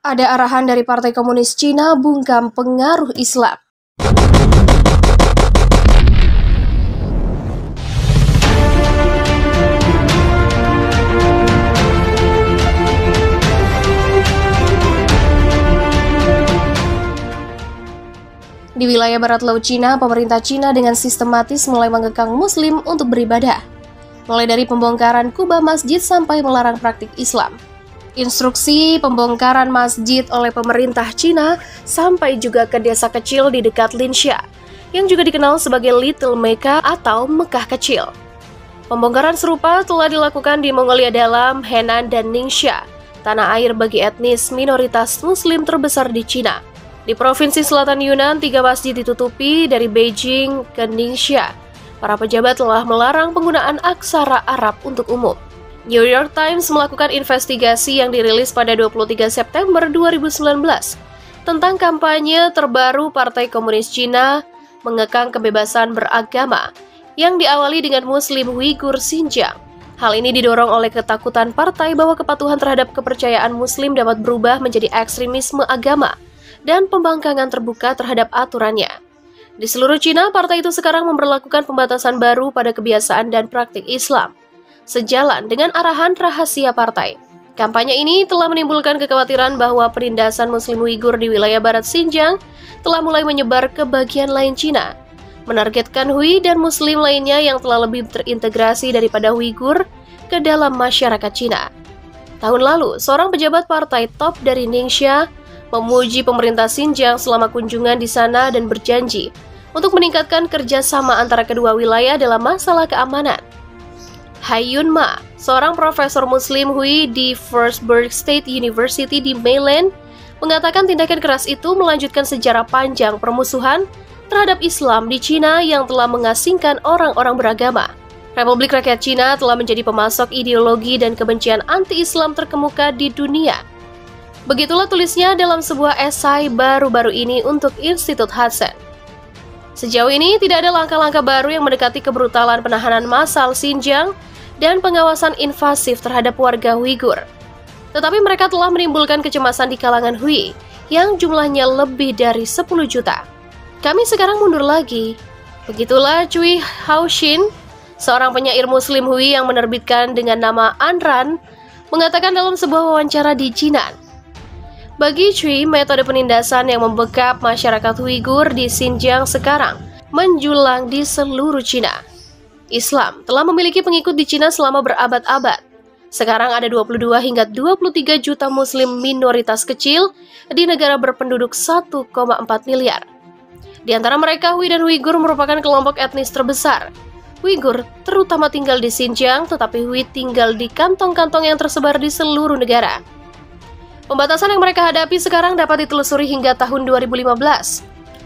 Ada arahan dari Partai Komunis Cina bungkam pengaruh Islam. Di wilayah barat laut Cina, pemerintah Cina dengan sistematis mulai mengekang Muslim untuk beribadah, mulai dari pembongkaran kubah masjid sampai melarang praktik Islam. Instruksi pembongkaran masjid oleh pemerintah Cina sampai juga ke desa kecil di dekat Linxia, yang juga dikenal sebagai Little Mecca atau Mekah Kecil. Pembongkaran serupa telah dilakukan di Mongolia Dalam, Henan, dan Ningxia, tanah air bagi etnis minoritas Muslim terbesar di Cina. Di Provinsi Selatan Yunnan, 3 masjid ditutupi dari Beijing ke Ningxia. Para pejabat telah melarang penggunaan aksara Arab untuk umum. New York Times melakukan investigasi yang dirilis pada 23 September 2019 tentang kampanye terbaru Partai Komunis Cina mengekang kebebasan beragama yang diawali dengan Muslim Uighur Xinjiang. Hal ini didorong oleh ketakutan partai bahwa kepatuhan terhadap kepercayaan Muslim dapat berubah menjadi ekstremisme agama dan pembangkangan terbuka terhadap aturannya. Di seluruh Cina, partai itu sekarang memberlakukan pembatasan baru pada kebiasaan dan praktik Islam, sejalan dengan arahan rahasia partai. Kampanye ini telah menimbulkan kekhawatiran bahwa penindasan Muslim Uighur di wilayah barat Xinjiang telah mulai menyebar ke bagian lain Cina, menargetkan Hui dan Muslim lainnya yang telah lebih terintegrasi daripada Uighur ke dalam masyarakat Cina. Tahun lalu, seorang pejabat partai top dari Ningxia memuji pemerintah Xinjiang selama kunjungan di sana dan berjanji untuk meningkatkan kerjasama antara kedua wilayah dalam masalah keamanan. Hai Yun Ma, seorang profesor Muslim Hui di Firstburg State University di Mainland, mengatakan tindakan keras itu melanjutkan sejarah panjang permusuhan terhadap Islam di Cina yang telah mengasingkan orang-orang beragama. Republik Rakyat Cina telah menjadi pemasok ideologi dan kebencian anti-Islam terkemuka di dunia. Begitulah tulisnya dalam sebuah esai baru-baru ini untuk Institut Hudson. Sejauh ini tidak ada langkah-langkah baru yang mendekati kebrutalan penahanan massal Xinjiang dan pengawasan invasif terhadap warga Uighur. Tetapi mereka telah menimbulkan kecemasan di kalangan Hui yang jumlahnya lebih dari 10 juta. Kami sekarang mundur lagi. Begitulah Cui Haoxin, seorang penyair Muslim Hui yang menerbitkan dengan nama Anran, mengatakan dalam sebuah wawancara di Jinan. Bagi Cui, metode penindasan yang membekap masyarakat Uighur di Xinjiang sekarang menjulang di seluruh Cina. Islam telah memiliki pengikut di Cina selama berabad-abad. Sekarang ada 22 hingga 23 juta Muslim minoritas kecil di negara berpenduduk 1,4 miliar. Di antara mereka, Hui dan Uighur merupakan kelompok etnis terbesar. Uighur terutama tinggal di Xinjiang, tetapi Hui tinggal di kantong-kantong yang tersebar di seluruh negara. Pembatasan yang mereka hadapi sekarang dapat ditelusuri hingga tahun 2015,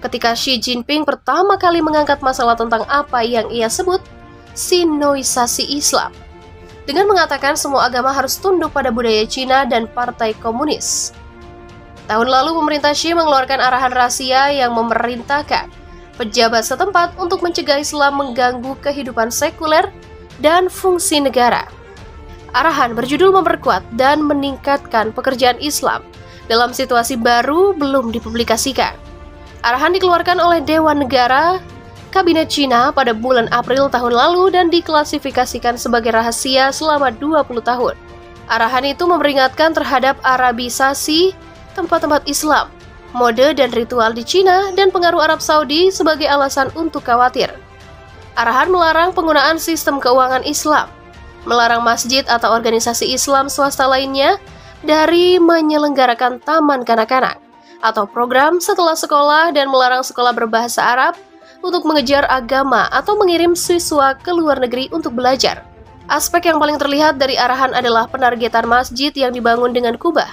ketika Xi Jinping pertama kali mengangkat masalah tentang apa yang ia sebut Sinoisasi Islam, dengan mengatakan semua agama harus tunduk pada budaya Cina dan Partai Komunis. Tahun lalu pemerintah Xi mengeluarkan arahan rahasia yang memerintahkan pejabat setempat untuk mencegah Islam mengganggu kehidupan sekuler dan fungsi negara. Arahan berjudul memperkuat dan meningkatkan pekerjaan Islam dalam situasi baru belum dipublikasikan. Arahan dikeluarkan oleh Dewan Negara Kabinet Cina pada bulan April tahun lalu dan diklasifikasikan sebagai rahasia selama 20 tahun. Arahan itu memperingatkan terhadap Arabisasi tempat-tempat Islam, mode dan ritual di Cina, dan pengaruh Arab Saudi sebagai alasan untuk khawatir. Arahan melarang penggunaan sistem keuangan Islam, melarang masjid atau organisasi Islam swasta lainnya dari menyelenggarakan taman kanak-kanak atau program setelah sekolah, dan melarang sekolah berbahasa Arab untuk mengejar agama atau mengirim siswa ke luar negeri untuk belajar. Aspek yang paling terlihat dari arahan adalah penargetan masjid yang dibangun dengan kubah,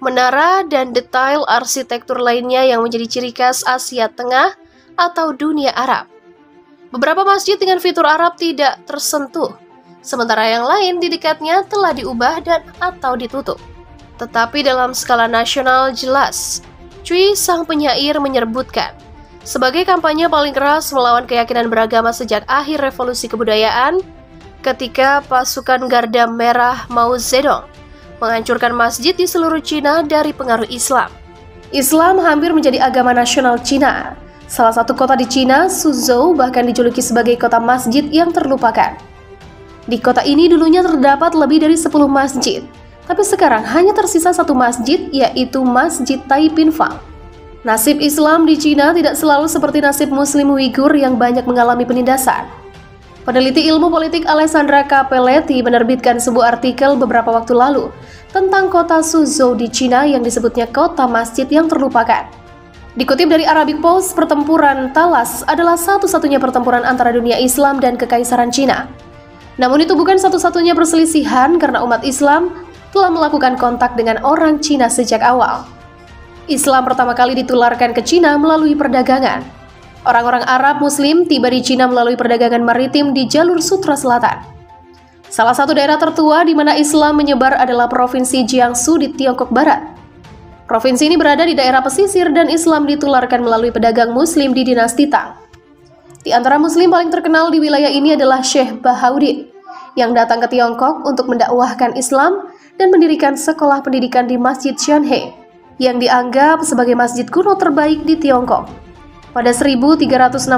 menara, dan detail arsitektur lainnya yang menjadi ciri khas Asia Tengah atau dunia Arab. Beberapa masjid dengan fitur Arab tidak tersentuh, sementara yang lain di dekatnya telah diubah dan atau ditutup. Tetapi dalam skala nasional jelas, Cui sang penyair menyebutkan, sebagai kampanye paling keras melawan keyakinan beragama sejak akhir revolusi kebudayaan, ketika pasukan Garda Merah Mao Zedong menghancurkan masjid di seluruh Cina dari pengaruh Islam. Islam hampir menjadi agama nasional Cina. Salah satu kota di Cina, Suzhou, bahkan dijuluki sebagai kota masjid yang terlupakan. Di kota ini dulunya terdapat lebih dari 10 masjid, tapi sekarang hanya tersisa satu masjid, yaitu Masjid Taipinfang. Nasib Islam di Cina tidak selalu seperti nasib Muslim Uighur yang banyak mengalami penindasan. Peneliti ilmu politik Alessandra Capelletti menerbitkan sebuah artikel beberapa waktu lalu tentang kota Suzhou di Cina yang disebutnya kota masjid yang terlupakan. Dikutip dari Arabic Post, pertempuran Talas adalah satu-satunya pertempuran antara dunia Islam dan Kekaisaran Cina. Namun itu bukan satu-satunya perselisihan karena umat Islam telah melakukan kontak dengan orang Cina sejak awal. Islam pertama kali ditularkan ke Cina melalui perdagangan. Orang-orang Arab Muslim tiba di Cina melalui perdagangan maritim di jalur Sutra Selatan. Salah satu daerah tertua di mana Islam menyebar adalah Provinsi Jiangsu di Tiongkok Barat. Provinsi ini berada di daerah pesisir dan Islam ditularkan melalui pedagang Muslim di dinasti Tang. Di antara Muslim paling terkenal di wilayah ini adalah Syekh Bahauddin, yang datang ke Tiongkok untuk mendakwahkan Islam dan mendirikan sekolah pendidikan di Masjid Xianhe, yang dianggap sebagai masjid kuno terbaik di Tiongkok. Pada 1368,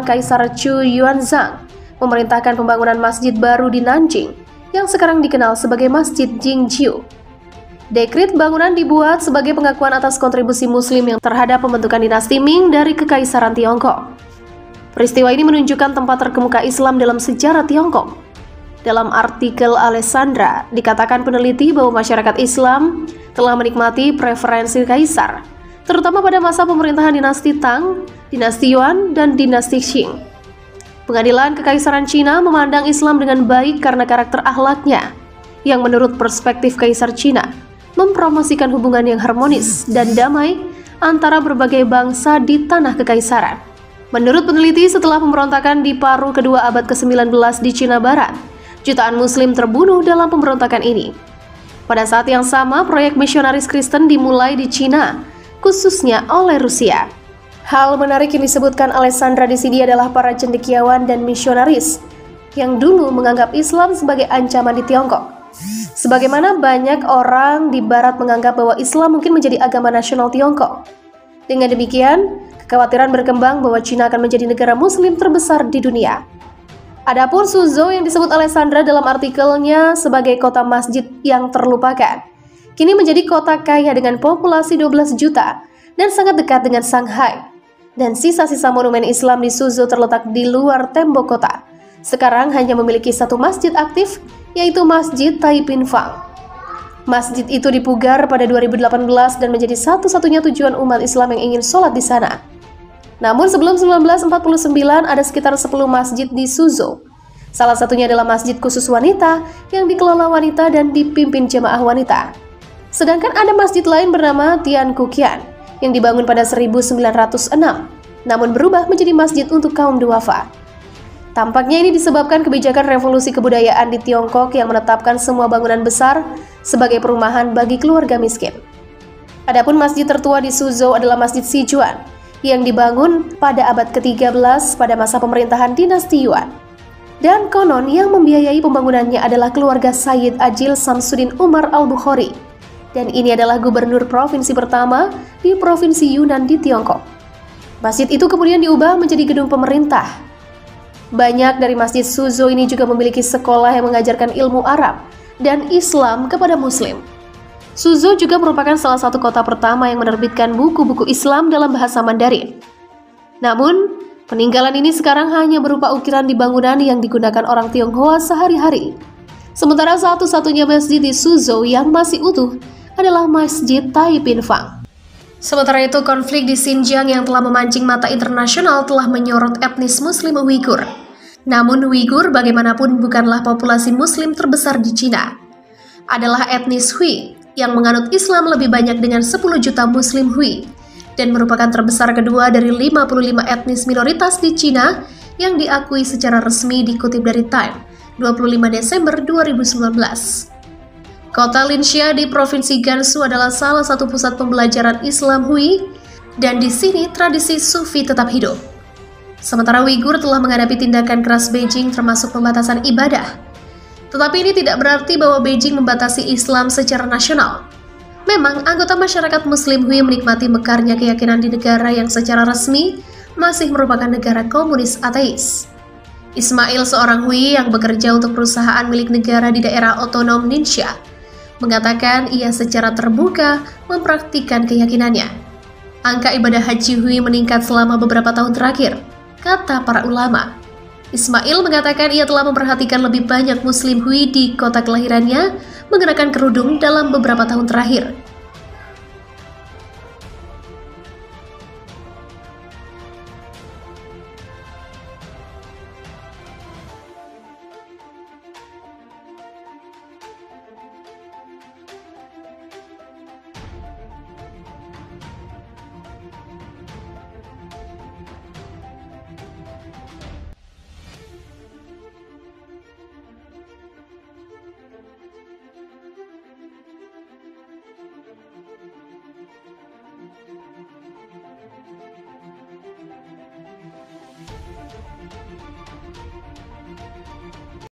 Kaisar Chu Yuanzhang memerintahkan pembangunan masjid baru di Nanjing, yang sekarang dikenal sebagai Masjid Jingjiu. Dekret bangunan dibuat sebagai pengakuan atas kontribusi Muslim yang terhadap pembentukan dinasti Ming dari Kekaisaran Tiongkok. Peristiwa ini menunjukkan tempat terkemuka Islam dalam sejarah Tiongkok. Dalam artikel Alessandra, dikatakan peneliti bahwa masyarakat Islam telah menikmati preferensi kaisar, terutama pada masa pemerintahan dinasti Tang, dinasti Yuan, dan dinasti Qing. Pengadilan Kekaisaran Cina memandang Islam dengan baik karena karakter akhlaknya, yang menurut perspektif Kaisar Cina, mempromosikan hubungan yang harmonis dan damai antara berbagai bangsa di tanah kekaisaran. Menurut peneliti, setelah pemberontakan di paruh kedua abad ke-19 di Cina Barat, jutaan Muslim terbunuh dalam pemberontakan ini. Pada saat yang sama, proyek misionaris Kristen dimulai di Cina, khususnya oleh Rusia. Hal menarik yang disebutkan Alessandra di sini adalah para cendekiawan dan misionaris yang dulu menganggap Islam sebagai ancaman di Tiongkok. Sebagaimana banyak orang di Barat menganggap bahwa Islam mungkin menjadi agama nasional Tiongkok. Dengan demikian, kekhawatiran berkembang bahwa Cina akan menjadi negara Muslim terbesar di dunia. Adapun Suzhou yang disebut Alessandra dalam artikelnya sebagai kota masjid yang terlupakan, kini menjadi kota kaya dengan populasi 12 juta dan sangat dekat dengan Shanghai. Dan sisa-sisa monumen Islam di Suzhou terletak di luar tembok kota. Sekarang hanya memiliki satu masjid aktif, yaitu Masjid Taipinfang. Masjid itu dipugar pada 2018 dan menjadi satu-satunya tujuan umat Islam yang ingin sholat di sana. Namun sebelum 1949 ada sekitar 10 masjid di Suzhou. Salah satunya adalah masjid khusus wanita yang dikelola wanita dan dipimpin jemaah wanita. Sedangkan ada masjid lain bernama Tiankuqian yang dibangun pada 1906, namun berubah menjadi masjid untuk kaum duafa. Tampaknya ini disebabkan kebijakan revolusi kebudayaan di Tiongkok yang menetapkan semua bangunan besar sebagai perumahan bagi keluarga miskin. Adapun masjid tertua di Suzhou adalah Masjid Sichuan yang dibangun pada abad ke-13 pada masa pemerintahan dinasti Yuan. Dan konon yang membiayai pembangunannya adalah keluarga Sayyid Ajil Samsuddin Umar Al-Bukhari. Dan ini adalah gubernur provinsi pertama di provinsi Yunnan di Tiongkok. Masjid itu kemudian diubah menjadi gedung pemerintah. Banyak dari Masjid Suzhou ini juga memiliki sekolah yang mengajarkan ilmu Arab dan Islam kepada Muslim. Suzhou juga merupakan salah satu kota pertama yang menerbitkan buku-buku Islam dalam bahasa Mandarin. Namun, peninggalan ini sekarang hanya berupa ukiran di bangunan yang digunakan orang Tionghoa sehari-hari. Sementara satu-satunya masjid di Suzhou yang masih utuh adalah Masjid Taipinfang. Sementara itu, konflik di Xinjiang yang telah memancing mata internasional telah menyorot etnis Muslim Uighur. Namun Uighur bagaimanapun bukanlah populasi Muslim terbesar di Cina. Adalah etnis Hui yang menganut Islam lebih banyak dengan 10 juta Muslim Hui dan merupakan terbesar kedua dari 55 etnis minoritas di Cina yang diakui secara resmi, dikutip dari Time, 25 Desember 2019. Kota Linxia di Provinsi Gansu adalah salah satu pusat pembelajaran Islam Hui, dan di sini tradisi Sufi tetap hidup. Sementara Uighur telah menghadapi tindakan keras Beijing termasuk pembatasan ibadah. Tetapi ini tidak berarti bahwa Beijing membatasi Islam secara nasional. Memang, anggota masyarakat Muslim Hui menikmati mekarnya keyakinan di negara yang secara resmi masih merupakan negara komunis ateis. Ismail, seorang Hui yang bekerja untuk perusahaan milik negara di daerah otonom Ningxia, mengatakan ia secara terbuka mempraktikkan keyakinannya. Angka ibadah haji Hui meningkat selama beberapa tahun terakhir, kata para ulama. Ismail mengatakan ia telah memperhatikan lebih banyak Muslim Hui di kota kelahirannya mengenakan kerudung dalam beberapa tahun terakhir.